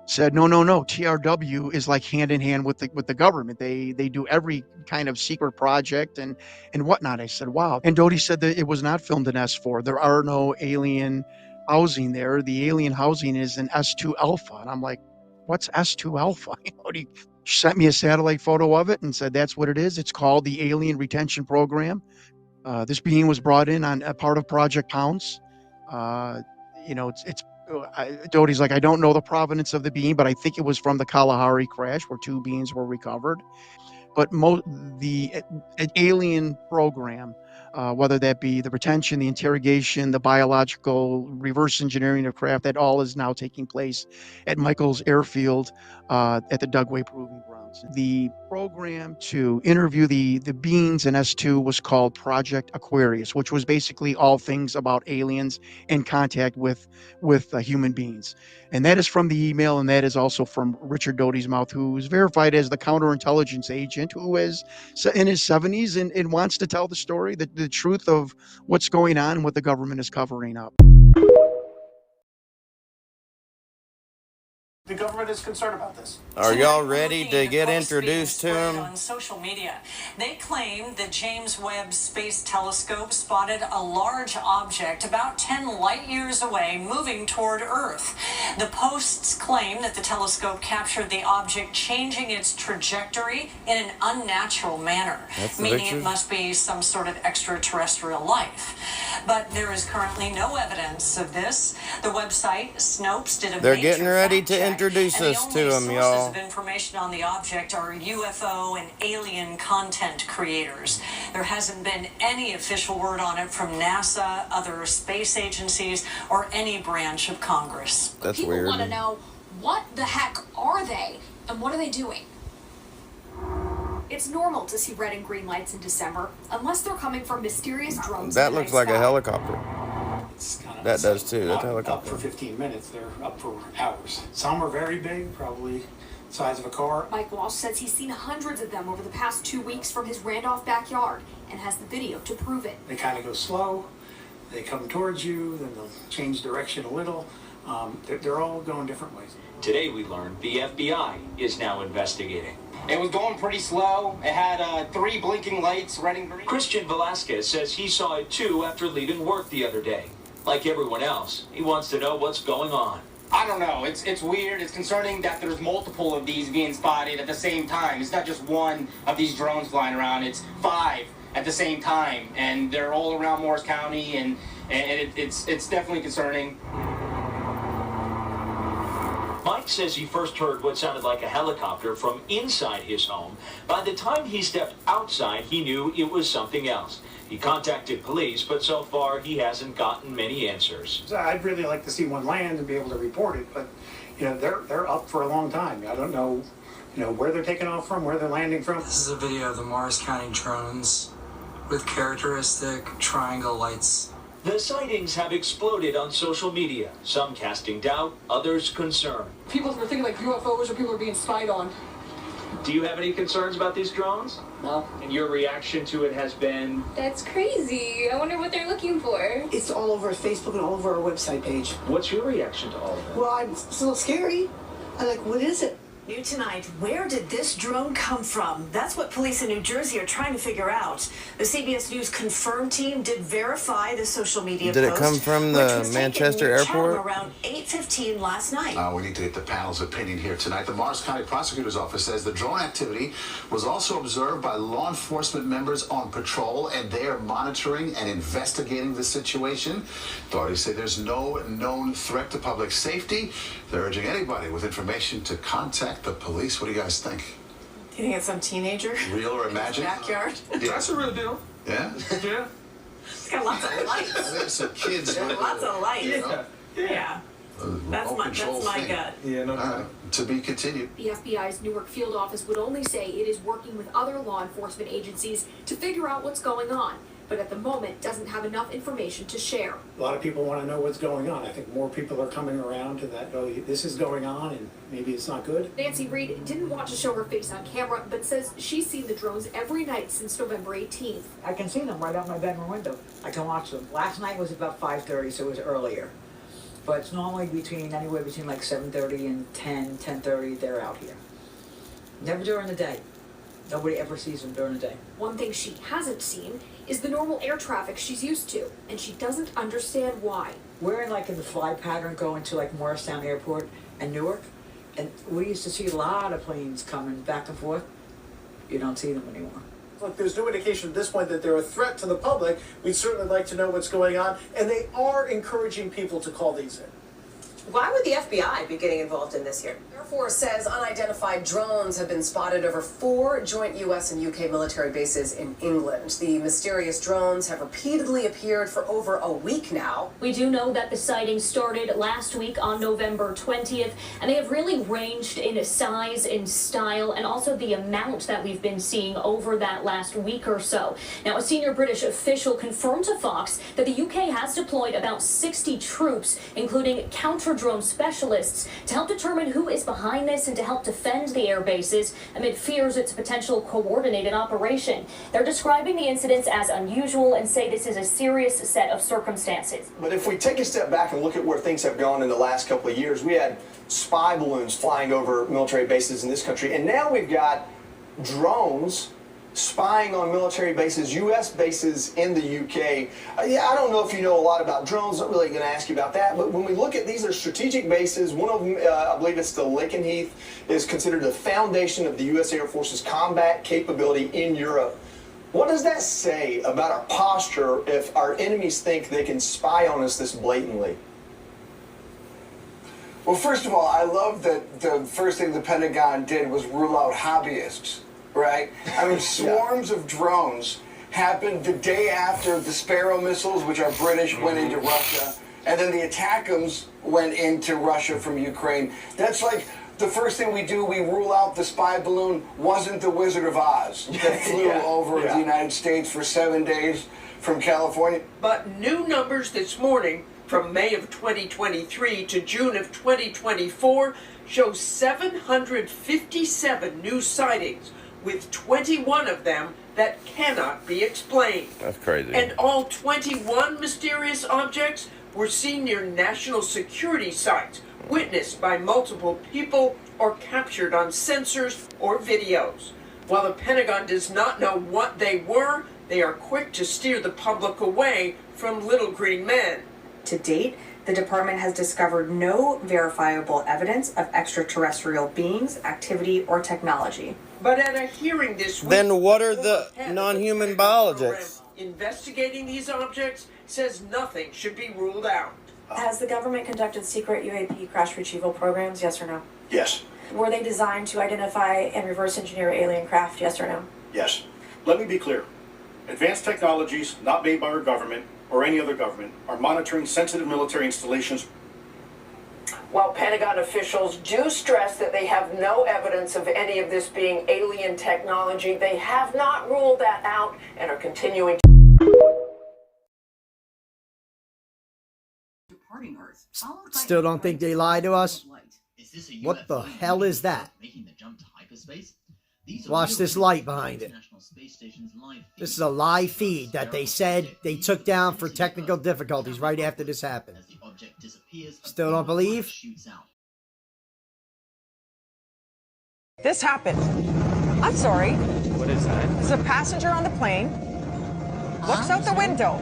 said, no. TRW is like hand in hand with the government. They do every kind of secret project and whatnot. I said, wow. And Doty said that it was not filmed in S4. There are no alien housing there. The alien housing is in S2 Alpha. And I'm like, what's S2 Alpha? She sent me a satellite photo of it and said, that's what it is. It's called the Alien Retention Program. This being was brought in on a part of Project Pounce. Doty's like, I don't know the provenance of the being, but I think it was from the Kalahari crash where 2 beings were recovered. But the alien program, whether that be the retention, the interrogation, the biological reverse engineering of craft, that all is now taking place at Michaels Airfield at the Dugway Proving Grounds. The program to interview the beings in S2 was called Project Aquarius, which was basically all things about aliens in contact with human beings. And that is from the email, and that is also from Richard Doty's mouth, who is verified as the counterintelligence agent who is in his 70s and wants to tell the story, the truth of what's going on and what the government is covering up. The government is concerned about this. Are y'all ready to get introduced to him? On social media, they claim the James Webb Space Telescope spotted a large object about 10 light years away moving toward Earth. The posts claim that the telescope captured the object changing its trajectory in an unnatural manner, meaning it must be some sort of extraterrestrial life. But there is currently no evidence of this. The website Snopes did a They're getting ready to introduce us to him, y'all. Sources of information on the object are UFO and alien content creators. There hasn't been any official word on it from NASA, other space agencies, or any branch of Congress. That's People weird. want to know, what the heck are they and what are they doing? It's normal to see red and green lights in December, unless they're coming from mysterious drones. That looks like a helicopter. That does too. That's a helicopter. Up for 15 minutes, they're up for hours. Some are very big, probably the size of a car. Mike Walsh says he's seen hundreds of them over the past 2 weeks from his Randolph backyard and has the video to prove it. They kind of go slow, they come towards you, then they'll change direction a little. They're all going different ways. Today we learned the FBI is now investigating. It was going pretty slow. It had 3 blinking lights, red and green. Christian Velasquez says he saw it too after leaving work the other day. Like everyone else, he wants to know what's going on. I don't know. It's weird. It's concerning that there's multiple of these being spotted at the same time. It's not just one of these drones flying around. It's 5 at the same time, and they're all around Morris County, and it's definitely concerning. Mike says he first heard what sounded like a helicopter from inside his home. By the time he stepped outside, he knew it was something else. He contacted police, but so far he hasn't gotten many answers. I'd really like to see one land and be able to report it, but they're up for a long time. I don't know, where they're taking off from, where they're landing from. This is a video of the Morris County drones with characteristic triangle lights. The sightings have exploded on social media, some casting doubt, others concern. People are thinking like UFOs or people are being spied on. Do you have any concerns about these drones? No. And your reaction to it has been? That's crazy. I wonder what they're looking for. It's all over Facebook and all over our website page. What's your reaction to all of that? Well, it's a little scary. I'm like, what is it? New tonight, where did this drone come from? That's what police in New Jersey are trying to figure out. The CBS News Confirm team did verify the social media Did it post, come from which the was Manchester taken near Chatham airport? around 8:15 last night. We need to get the panel's opinion here tonight. The Morris County Prosecutor's Office says the drone activity was also observed by law enforcement members on patrol, and they are monitoring and investigating the situation. Authorities say there's no known threat to public safety. They're urging anybody with information to contact the police. What do you guys think? Do you think it's some teenager? Real or imagined? Backyard? Yeah. That's a real deal. Yeah? Yeah. It's got lots of lights. There's some kids. Lots of lights. Yeah. That's my gut. Yeah, no. To be continued. The FBI's Newark field office would only say it is working with other law enforcement agencies to figure out what's going on, but at the moment doesn't have enough information to share. A lot of people want to know what's going on. I think more people are coming around to that, oh, this is going on and maybe it's not good. Nancy Reed didn't want to show her face on camera, but says she's seen the drones every night since November 18th. I can see them right out my bedroom window. I can watch them. Last night was about 5:30, so it was earlier. But it's normally anywhere between like 7:30 and 10:30, they're out here. Never during the day. Nobody ever sees them during the day. One thing she hasn't seen is the normal air traffic she's used to, and she doesn't understand why. We're in the fly pattern going to like Morristown Airport and Newark, and we used to see a lot of planes coming back and forth. You don't see them anymore. Look, there's no indication at this point that they're a threat to the public. We'd certainly like to know what's going on, and they are encouraging people to call these in. Why would the FBI be getting involved in this here? Air Force says unidentified drones have been spotted over 4 joint U.S. and UK military bases in England. The mysterious drones have repeatedly appeared for over a week now. We do know that the sighting started last week on November 20th, and they have really ranged in size and style, and also the amount that we've been seeing over that last week or so. Now, a senior British official confirmed to Fox that the UK has deployed about 60 troops, including counter-drone specialists, to help determine who is behind this and to help defend the air bases amid fears it's a potential coordinated operation. They're describing the incidents as unusual and say this is a serious set of circumstances. But if we take a step back and look at where things have gone in the last couple of years, we had spy balloons flying over military bases in this country, and now we've got drones spying on military bases, U.S. bases in the UK. I don't know if you know a lot about drones. I'm not really going to ask you about that. But when we look at these are strategic bases. One of them, I believe it's the Lakenheath, is considered the foundation of the U.S. Air Force's combat capability in Europe. What does that say about our posture if our enemies think they can spy on us this blatantly? Well, first of all, I love that the first thing the Pentagon did was rule out hobbyists. Right? I mean, swarms of drones happened the day after the Sparrow missiles, which are British, went into Russia, and then the ATACMS went into Russia from Ukraine. That's like the first thing we do, we rule out the spy balloon wasn't the Wizard of Oz that flew over the United States for 7 days from California. But new numbers this morning from May of 2023 to June of 2024 show 757 new sightings, with 21 of them that cannot be explained. That's crazy. And all 21 mysterious objects were seen near national security sites, witnessed by multiple people, or captured on sensors or videos. While the Pentagon does not know what they were, they are quick to steer the public away from little green men. To date, the department has discovered no verifiable evidence of extraterrestrial beings, activity, or technology. But at a hearing this week, Then what are the non-human biologists? Investigating these objects says nothing should be ruled out. Has the government conducted secret UAP crash retrieval programs, yes or no? Yes. Were they designed to identify and reverse engineer alien craft, yes or no? Yes. Let me be clear. Advanced technologies not made by our government or any other government are monitoring sensitive military installations. While Pentagon officials do stress that they have no evidence of any of this being alien technology, they have not ruled that out and are continuing to... Still don't think they lied to us? What the hell is that? Watch this light behind it. This is a live feed that they said they took down for technical difficulties right after this happened. Still don't believe? This happened. I'm sorry. What is that? There's a passenger on the plane, looks out the window,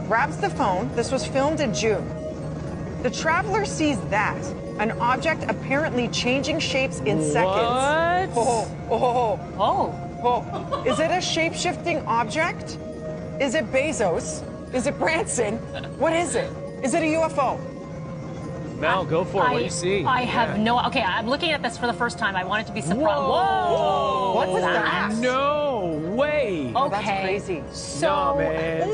grabs the phone. This was filmed in June. The traveler sees that, an object apparently changing shapes in seconds. Oh. Is it a shape-shifting object? Is it Bezos? Is it Branson? What is it? Is it a UFO? Mel, go for it. What do you see? I have no. Okay, I'm looking at this for the first time. I want it to be surprised. Whoa! What was that? No way. Okay. That's crazy. So, no, man.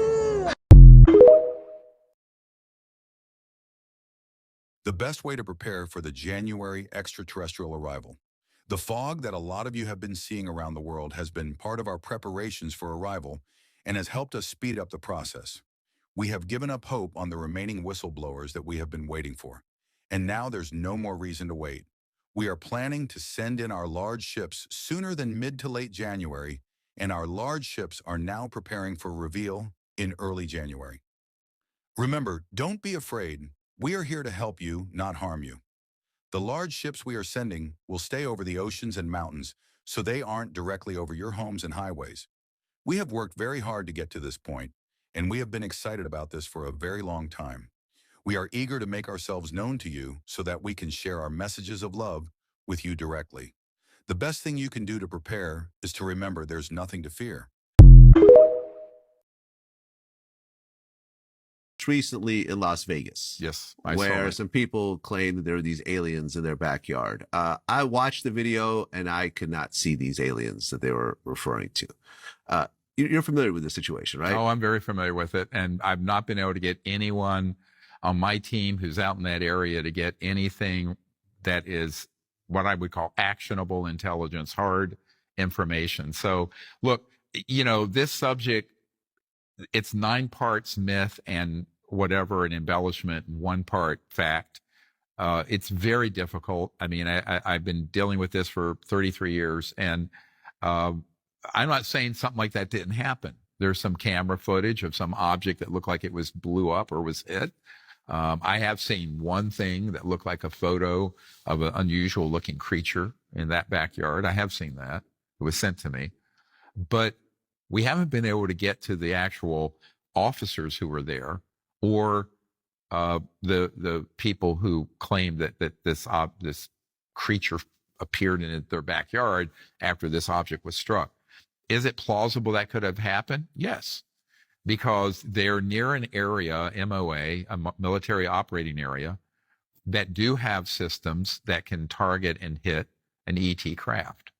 The best way to prepare for the January extraterrestrial arrival. The fog that a lot of you have been seeing around the world has been part of our preparations for arrival and has helped us speed up the process. We have given up hope on the remaining whistleblowers that we have been waiting for. And now there's no more reason to wait. We are planning to send in our large ships sooner than mid to late January, and our large ships are now preparing for reveal in early January. Remember, don't be afraid. We are here to help you, not harm you. The large ships we are sending will stay over the oceans and mountains, so they aren't directly over your homes and highways. We have worked very hard to get to this point, and we have been excited about this for a very long time. We are eager to make ourselves known to you so that we can share our messages of love with you directly. The best thing you can do to prepare is to remember there's nothing to fear. Recently in Las Vegas. Yes, where some people claim that there are these aliens in their backyard. I watched the video and I could not see these aliens that they were referring to. You're familiar with the situation, right? Oh, I'm very familiar with it. And I've not been able to get anyone on my team who's out in that area to get anything that is what I would call actionable intelligence, hard information. So look, you know, this subject, it's 9 parts myth and whatever, an embellishment, 1 part fact. It's very difficult. I mean, I've been dealing with this for 33 years, and I'm not saying something like that didn't happen. There's some camera footage of some object that looked like it was blew up or was hit. I have seen one thing that looked like a photo of an unusual looking creature in that backyard. I have seen that. It was sent to me. But we haven't been able to get to the actual officers who were there, or the people who claimed that this creature appeared in their backyard after this object was struck. Is it plausible that could have happened? Yes, because they're near an area, MOA, a military operating area, that do have systems that can target and hit an ET craft.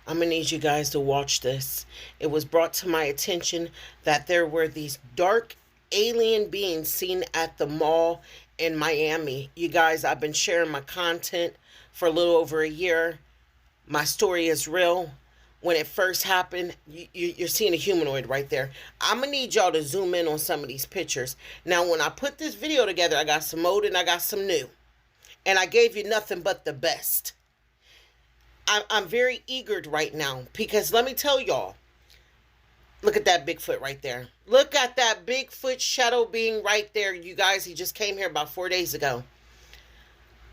I'm gonna need you guys to watch this. It was brought to my attention that there were these dark alien beings seen at the mall in Miami. You guys, I've been sharing my content for a little over a year. My story is real. When it first happened, you're seeing a humanoid right there. I'm gonna need y'all to zoom in on some of these pictures. Now, when I put this video together, I got some old and I got some new. And I gave you nothing but the best. I'm very eager right now because let me tell y'all, look at that Bigfoot right there. Look at that Bigfoot shadow being right there. You guys, he just came here about 4 days ago.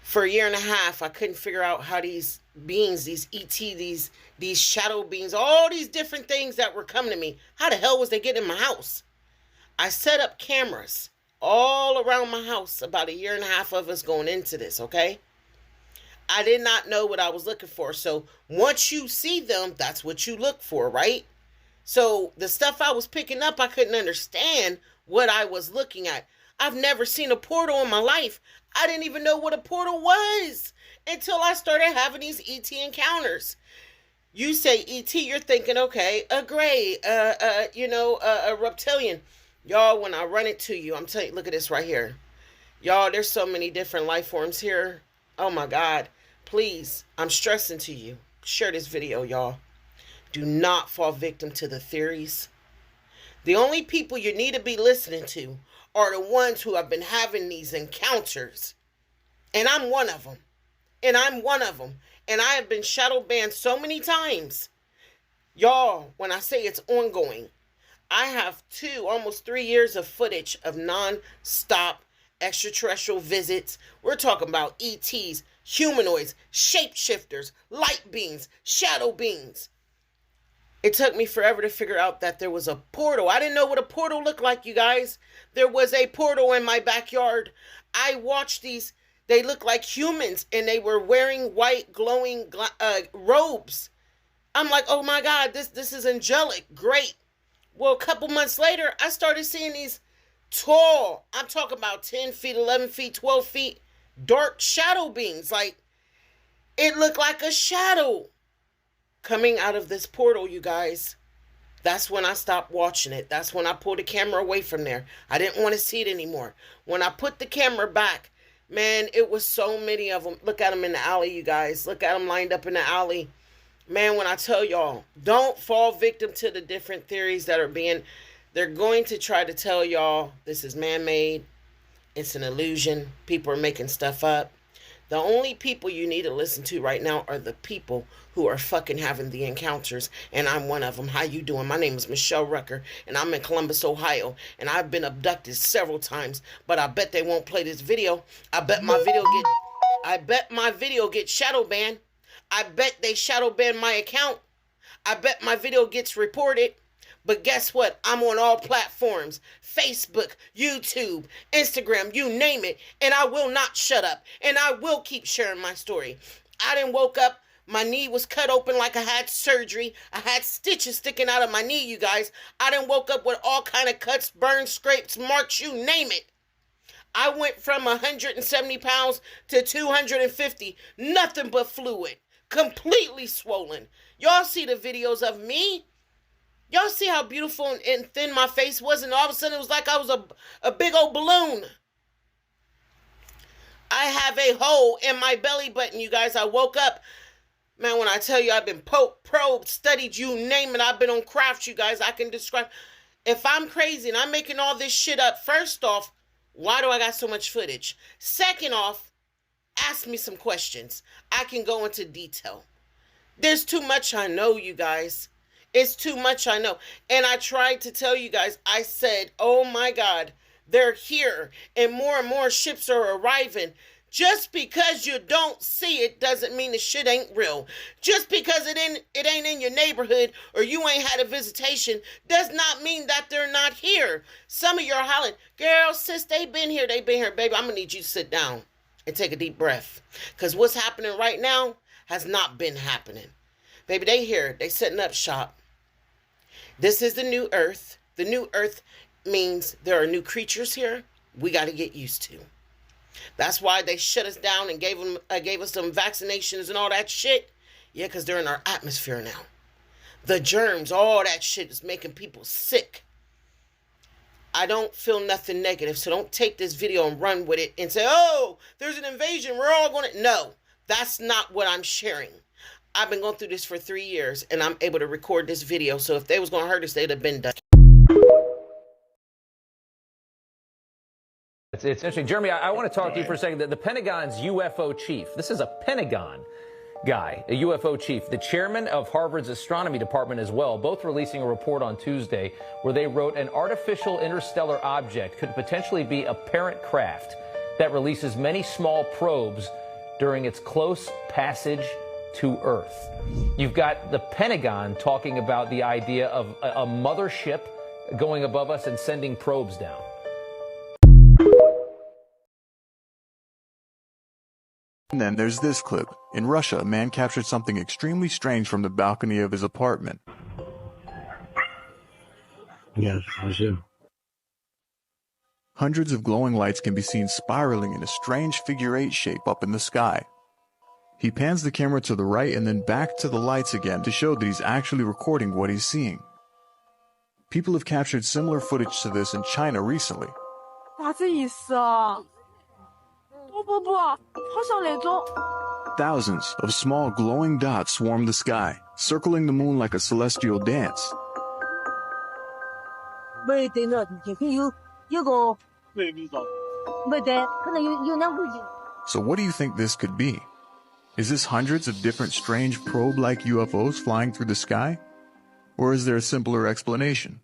For a year and a half, I couldn't figure out how these beings, these ET, these shadow beings, all these different things that were coming to me, how the hell was they getting in my house? I set up cameras all around my house, about a year and a half of us going into this, okay? I did not know what I was looking for. So once you see them, that's what you look for, right? So the stuff I was picking up, I couldn't understand what I was looking at. I've never seen a portal in my life. I didn't even know what a portal was until I started having these ET encounters. You say ET, you're thinking, okay, a gray, a reptilian. Y'all, when I run it to you, I'm telling you, look at this right here. Y'all, there's so many different life forms here. Oh my God. Please, I'm stressing to you. Share this video, y'all. Do not fall victim to the theories. The only people you need to be listening to are the ones who have been having these encounters. And I'm one of them. And I have been shadow banned so many times. Y'all, when I say it's ongoing, I have almost 3 years of footage of non-stop extraterrestrial visits. We're talking about ETs, humanoids, shapeshifters, light beings, shadow beings. It took me forever to figure out that there was a portal. I didn't know what a portal looked like, you guys. There was a portal in my backyard. I watched these. They looked like humans, and they were wearing white glowing robes. I'm like, oh my God, this is angelic. Great. Well, a couple months later, I started seeing these tall, I'm talking about 10 feet, 11 feet, 12 feet, dark shadow beings. Like, it looked like a shadow coming out of this portal, you guys. That's when I stopped watching it. That's when I pulled the camera away from there. I didn't want to see it anymore. When I put the camera back, man, it was so many of them. Look at them in the alley, you guys. Look at them lined up in the alley. Man, when I tell y'all, don't fall victim to the different theories that are they're going to try to tell y'all this is man-made. It's an illusion. People are making stuff up. The only people you need to listen to right now are the people who are fucking having the encounters, and I'm one of them. How you doing? My name is Michelle Rucker, and I'm in Columbus, Ohio, and I've been abducted several times, but I bet they won't play this video. I bet my video gets shadow banned. I bet they shadow ban my account. I bet my video gets reported. But guess what? I'm on all platforms. Facebook, YouTube, Instagram, you name it. And I will not shut up. And I will keep sharing my story. I done woke up. My knee was cut open like I had surgery. I had stitches sticking out of my knee, you guys. I done woke up with all kind of cuts, burns, scrapes, marks, you name it. I went from 170 pounds to 250. Nothing but fluid. Completely swollen. Y'all see the videos of me? Y'all see how beautiful and thin my face was, and all of a sudden it was like I was a big old balloon. I have a hole in my belly button, you guys. I woke up. Man, when I tell you I've been probed, studied, you name it. I've been on crafts, you guys. I can describe. If I'm crazy and I'm making all this shit up, first off, why do I got so much footage? Second off, ask me some questions. I can go into detail. There's too much I know, you guys. It's too much I know. And I tried to tell you guys, I said, oh my God, they're here. And more ships are arriving. Just because you don't see it doesn't mean the shit ain't real. Just because it ain't in your neighborhood or you ain't had a visitation does not mean that they're not here. Some of you are hollering, girl, sis, they been here. Baby, I'm going to need you to sit down and take a deep breath. Because what's happening right now has not been happening. Baby, they here. They setting up shop. This is the new earth. The new earth means there are new creatures here we got to get used to. That's why they shut us down and gave us some vaccinations and all that shit. Yeah, because they're in our atmosphere now. The germs, all that shit is making people sick. I don't feel nothing negative, so don't take this video and run with it and say, oh, there's an invasion. We're all going to... No, that's not what I'm sharing. I've been going through this for 3 years, and I'm able to record this video. So if they was going to hurt us, they'd have been done. It's interesting. Jeremy, I want to talk to you for a second. The Pentagon's UFO chief, this is a Pentagon guy, a UFO chief, the chairman of Harvard's astronomy department as well, both releasing a report on Tuesday where they wrote an artificial interstellar object could potentially be a parent craft that releases many small probes during its close passage to Earth. You've got the Pentagon talking about the idea of a mothership going above us and sending probes down. And then there's this clip. In Russia, a man captured something extremely strange from the balcony of his apartment. Yes, I do. Hundreds of glowing lights can be seen spiraling in a strange figure-8 shape up in the sky. He pans the camera to the right and then back to the lights again to show that he's actually recording what he's seeing. People have captured similar footage to this in China recently. 啥子意思啊？不，好像那种。 Thousands of small glowing dots swarm the sky, circling the moon like a celestial dance. 没得了，有个没得，可能有两个人。 So what do you think this could be? Is this hundreds of different strange probe-like UFOs flying through the sky? Or is there a simpler explanation?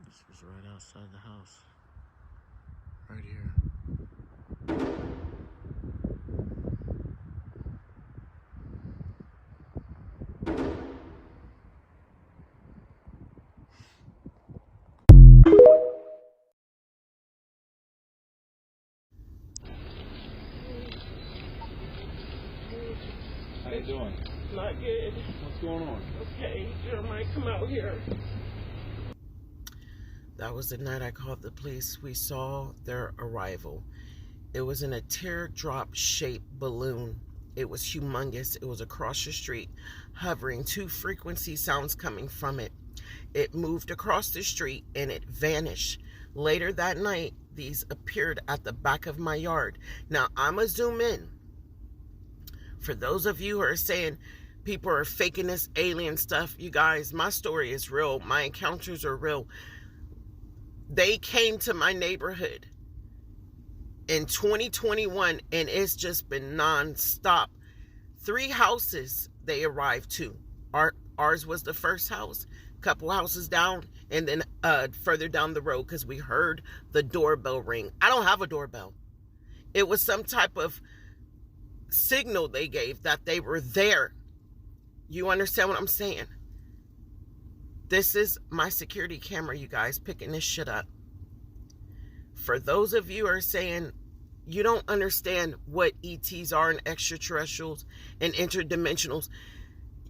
This was right outside the house. Right here. How you doing? Not good. What's going on? Okay, Jeremiah, come out here. That was the night I called the police. We saw their arrival. It was in a teardrop-shaped balloon. It was humongous. It was across the street, hovering, 2 frequency sounds coming from it. It moved across the street and it vanished. Later that night, these appeared at the back of my yard. Now, I'm going to zoom in. For those of you who are saying people are faking this alien stuff, you guys, my story is real. My encounters are real. They came to my neighborhood in 2021 and it's just been non-stop. 3 houses they arrived to. Ours was the first house, couple houses down, and then further down the road because we heard the doorbell ring. I don't have a doorbell. It was some type of signal they gave that they were there. You understand what I'm saying? This is my security camera, you guys, picking this shit up. For those of you who are saying you don't understand what ETs are and extraterrestrials and interdimensionals,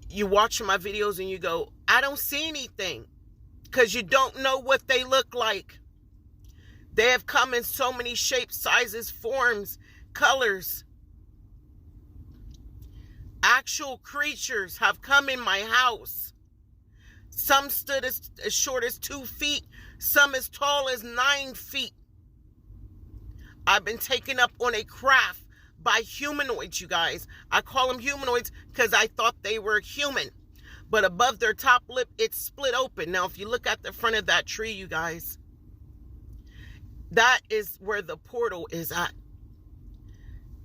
you watch my videos and you go, I don't see anything, because you don't know what they look like. They have come in so many shapes, sizes, forms, colors. Actual creatures have come in my house. Some stood as short as 2 feet, some as tall as 9 feet. I've been taken up on a craft by humanoids, you guys. I call them humanoids because I thought they were human. But above their top lip, it's split open. Now, if you look at the front of that tree, you guys, that is where the portal is at.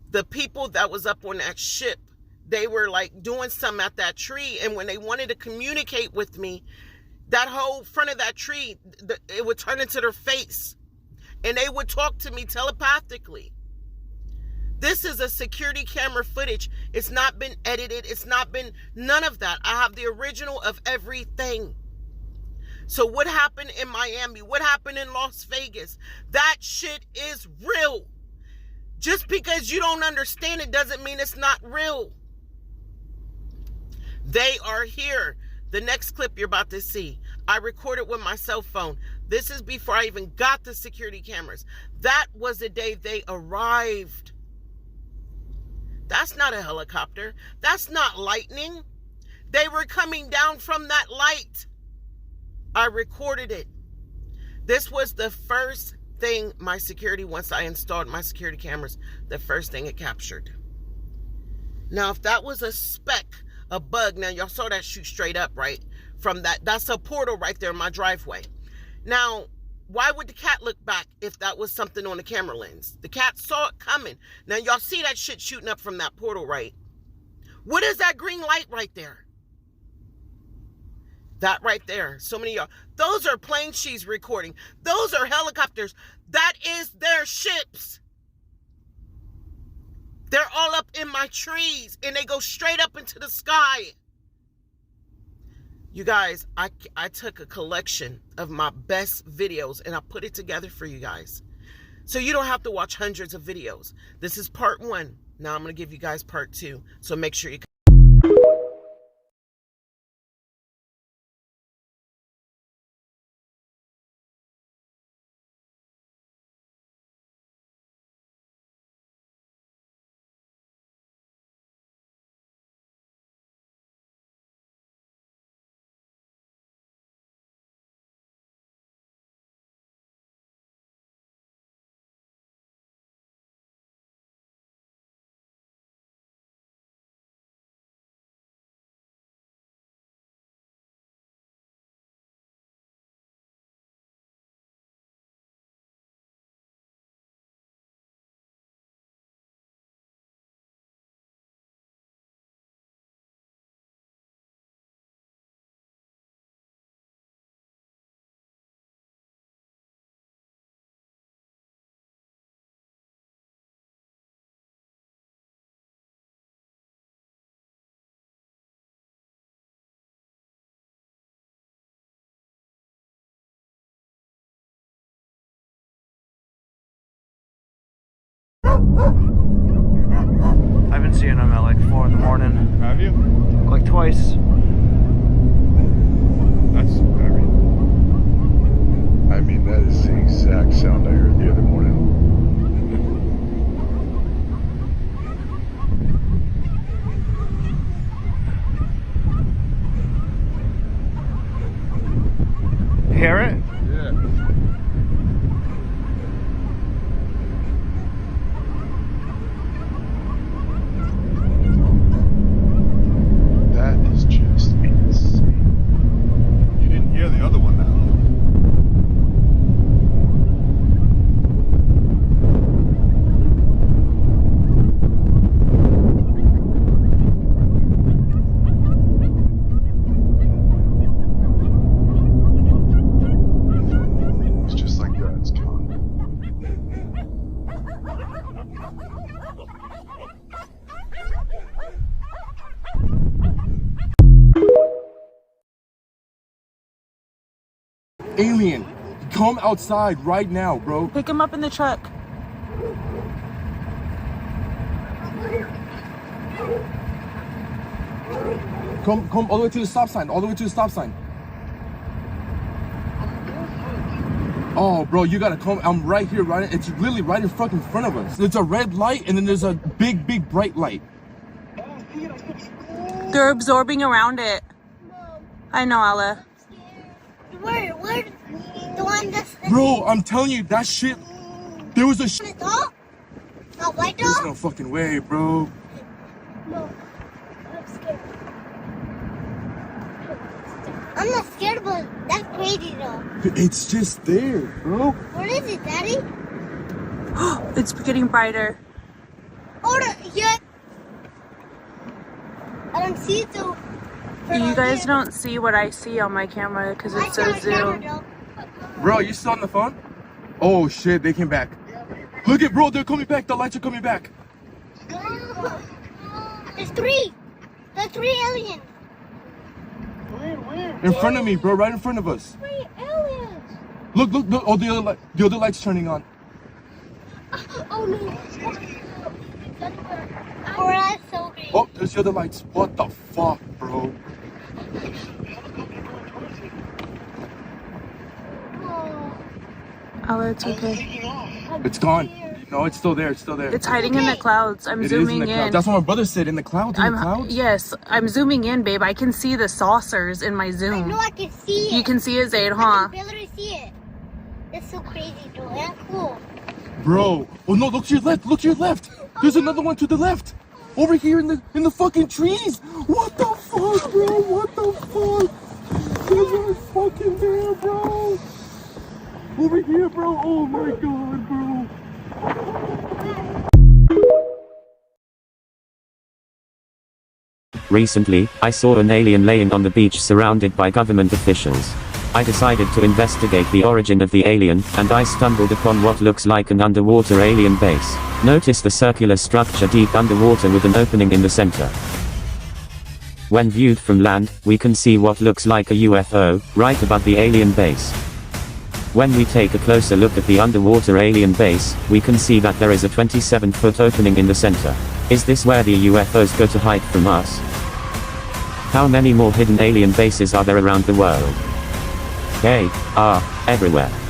The people that was up on that ship, they were like doing something at that tree. And when they wanted to communicate with me, that whole front of that tree, it would turn into their face. And they would talk to me telepathically. This is a security camera footage. It's not been edited. It's not been none of that. I have the original of everything. So what happened in Miami? What happened in Las Vegas? That shit is real. Just because you don't understand it doesn't mean it's not real. They are here. The next clip you're about to see, I recorded with my cell phone. This is before I even got the security cameras. That was the day they arrived. That's not a helicopter. That's not lightning. They were coming down from that light. I recorded it. This was the first thing my security, once I installed my security cameras, the first thing it captured. Now, if that was a speck, a bug, now y'all saw that shoot straight up, right? From that's a portal right there in my driveway. Now, why would the cat look back if that was something on the camera lens? The cat saw it coming. Now, y'all see that shit shooting up from that portal, right? What is that green light right there? That right there. So many of y'all. Those are planes she's recording. Those are helicopters. That is their ships. They're all up in my trees, and they go straight up into the sky. You guys, I took a collection of my best videos and I put it together for you guys. So you don't have to watch hundreds of videos. This is part 1. Now I'm going to give you guys part 2. So make sure you... I've been seeing them at like 4 in the morning. Have you? Like twice. That's scary. I mean, that is the exact sound I heard the other morning. Hear it? Yeah. That is just insane. You didn't hear the other one now. It's just like that. It's gone. Alien, come outside right now, bro. Pick him up in the truck. Come all the way to the stop sign. All the way to the stop sign. Oh, bro, you gotta come. I'm right here, right? It's literally right in front of us. There's a red light and then there's a big bright light. They're absorbing around it. I know, Ella. Where? The one that's... Bro, I'm telling you, that shit... There was a The dog? A white dog? There's no fucking way, bro. No. I'm scared. I'm not scared, but that's crazy though. It's just there, bro. What is it, Daddy? It's getting brighter. Oh, yeah. I don't see it though. You guys don't see what I see on my camera because it's so zoomed. Bro, you still on the phone? Oh shit, they came back. Look at, bro, they're coming back. The lights are coming back. There's 3. There's 3 aliens. Where? In front of me, bro, right in front of us. 3 aliens. Look. Oh, the other light's turning on. Oh no. Oh, that's so big. Oh, there's the other lights. What the fuck, bro? Oh, it's okay. It's gone. No, it's still there. It's still there. It's hiding in the clouds. I'm zooming in. That's what my brother said. In the clouds. In the clouds. Yes, I'm zooming in, babe. I can see the saucers in my zoom. I know I can see it. You can see it, Zaid, huh? I can barely see it. That's so crazy, though. That's cool. Bro. Oh no! Look to your left. Look to your left. There's another one to the left. Over here in the fucking trees. What the fuck, bro? What the fuck? There's one fucking there, bro. Over here, bro. Oh my god, bro. Recently, I saw an alien laying on the beach surrounded by government officials. I decided to investigate the origin of the alien, and I stumbled upon what looks like an underwater alien base. Notice the circular structure deep underwater with an opening in the center. When viewed from land, we can see what looks like a UFO, right above the alien base. When we take a closer look at the underwater alien base, we can see that there is a 27-foot opening in the center. Is this where the UFOs go to hide from us? How many more hidden alien bases are there around the world? They are everywhere.